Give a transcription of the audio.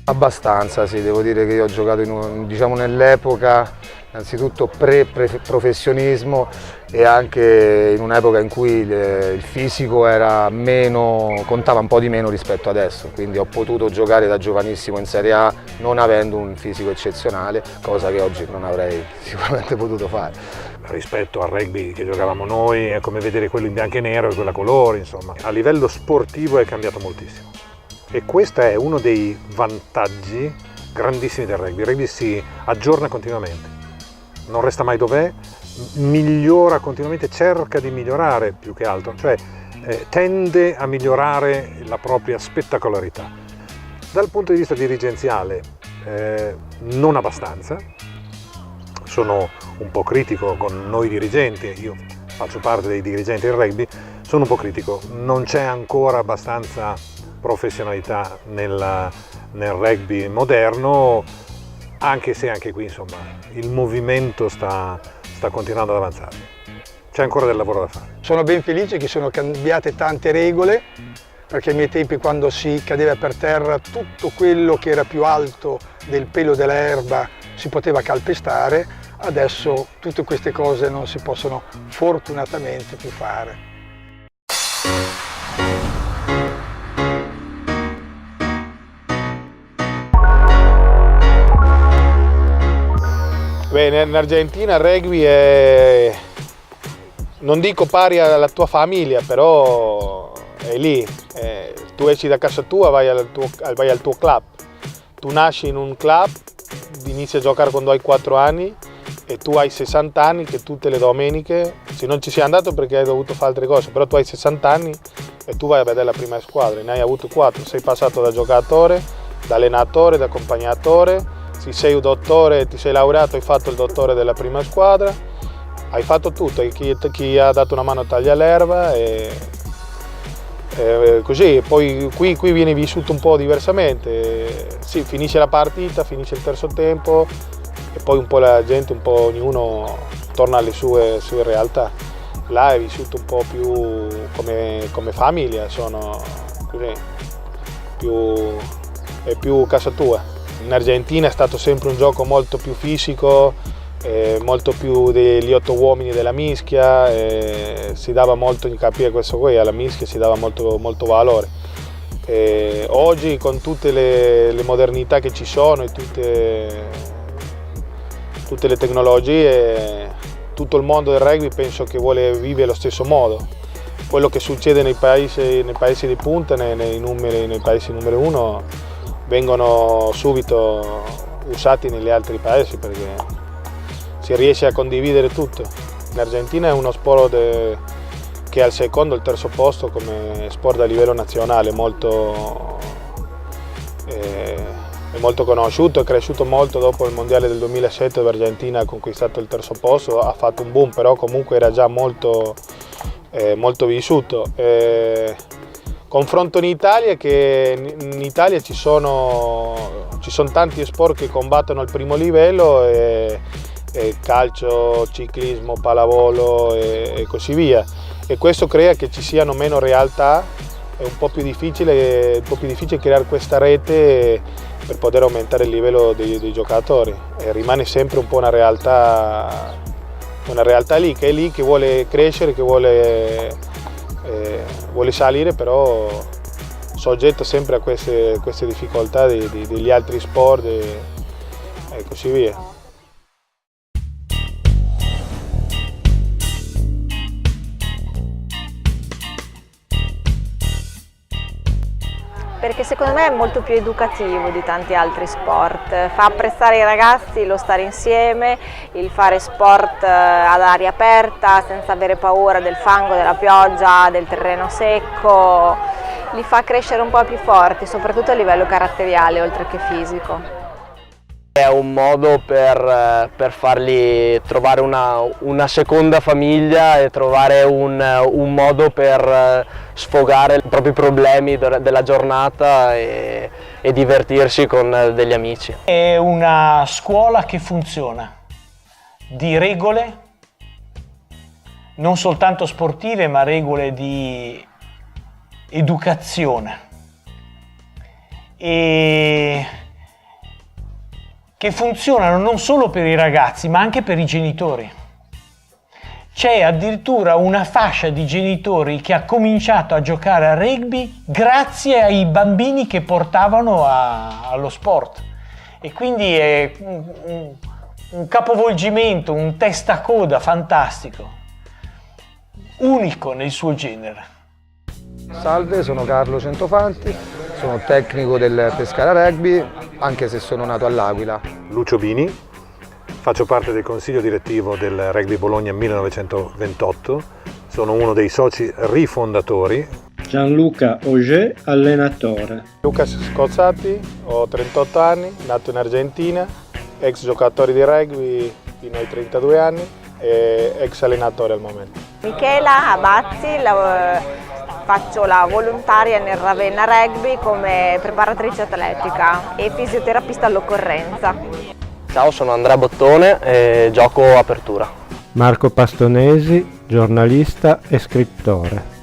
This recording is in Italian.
Abbastanza, sì, devo dire che io ho giocato diciamo, nell'epoca innanzitutto pre-professionismo e anche in un'epoca in cui il fisico era contava un po' di meno rispetto adesso, quindi ho potuto giocare da giovanissimo in Serie A non avendo un fisico eccezionale, cosa che oggi non avrei sicuramente potuto fare. Rispetto al rugby che giocavamo noi, è come vedere quello in bianco e nero e quello a colori, insomma. A livello sportivo è cambiato moltissimo. E questo è uno dei vantaggi grandissimi del rugby. Il rugby si aggiorna continuamente, non resta mai dov'è, migliora continuamente, cerca di migliorare più che altro, cioè tende a migliorare la propria spettacolarità. Dal punto di vista dirigenziale non abbastanza, sono un po' critico con noi dirigenti, io faccio parte dei dirigenti del rugby, sono un po' critico, non c'è ancora abbastanza professionalità nel rugby moderno, anche se anche qui insomma il movimento sta continuando ad avanzare. C'è ancora del lavoro da fare. Sono ben felice che sono cambiate tante regole, perché ai miei tempi quando si cadeva per terra tutto quello che era più alto del pelo dell'erba si poteva calpestare, adesso tutte queste cose non si possono fortunatamente più fare. Beh, in Argentina il rugby è, non dico pari alla tua famiglia, però è lì. Tu esci da casa tua, vai al tuo club. Tu nasci in un club, inizi a giocare quando hai 4 anni e tu hai 60 anni che tutte le domeniche, se non ci sei andato perché hai dovuto fare altre cose, però tu hai 60 anni e tu vai a vedere la prima squadra, ne hai avuto 4, sei passato da giocatore, da allenatore, da accompagnatore. Se sei un dottore, ti sei laureato, hai fatto il dottore della prima squadra, hai fatto tutto, chi ha dato una mano a tagliare l'erba e così, poi qui viene vissuto un po' diversamente, sì, finisce la partita, finisce il terzo tempo e poi un po' la gente, un po' ognuno torna alle sue realtà. Là è vissuto un po' più come famiglia, sono così, è più casa tua. In Argentina è stato sempre un gioco molto più fisico, molto più degli 8 uomini della mischia, si dava molto di capire questo qui, alla mischia si dava molto, molto valore. Oggi con tutte le modernità che ci sono e tutte le tecnologie, tutto il mondo del rugby penso che vuole vivere allo stesso modo. Quello che succede nei paesi di punta, nei paesi numero 1, vengono subito usati negli altri paesi perché si riesce a condividere tutto. In Argentina è uno sport che è al secondo, il terzo posto come sport a livello nazionale, è molto conosciuto, è cresciuto molto dopo il mondiale del 2007 dove l'Argentina ha conquistato il terzo posto, ha fatto un boom, però comunque era già molto vissuto. Confronto in Italia, che in Italia ci sono tanti sport che combattono al primo livello, calcio, ciclismo, pallavolo e così via, e questo crea che ci siano meno realtà, è un po' più difficile creare questa rete per poter aumentare il livello dei giocatori, e rimane sempre un po' una realtà lì, che è lì, che vuole crescere, che vuole salire, però soggetto sempre a queste difficoltà degli altri sport e così via. Perché secondo me è molto più educativo di tanti altri sport, fa apprezzare i ragazzi lo stare insieme, il fare sport ad aria aperta senza avere paura del fango, della pioggia, del terreno secco, li fa crescere un po' più forti, soprattutto a livello caratteriale oltre che fisico. È un modo per fargli trovare una seconda famiglia e trovare un modo per sfogare i propri problemi della giornata e divertirsi con degli amici. È una scuola che funziona, di regole, non soltanto sportive, ma regole di educazione. E che funzionano non solo per i ragazzi ma anche per i genitori. C'è addirittura una fascia di genitori che ha cominciato a giocare a rugby grazie ai bambini che portavano allo sport, e quindi è un capovolgimento, un testacoda fantastico, unico nel suo genere. Salve, sono Carlo Centofanti, sono tecnico del Pescara Rugby, anche se sono nato all'Aquila. Lucio Bini, faccio parte del consiglio direttivo del Rugby Bologna 1928, sono uno dei soci rifondatori. Gianluca Auger, allenatore. Lucas Scozzati, ho 38 anni, nato in Argentina, ex giocatore di rugby fino ai 32 anni e ex allenatore al momento. Michela Abazzi, faccio la volontaria nel Ravenna Rugby come preparatrice atletica e fisioterapista all'occorrenza. Ciao, sono Andrea Bottone e gioco apertura. Marco Pastonesi, giornalista e scrittore.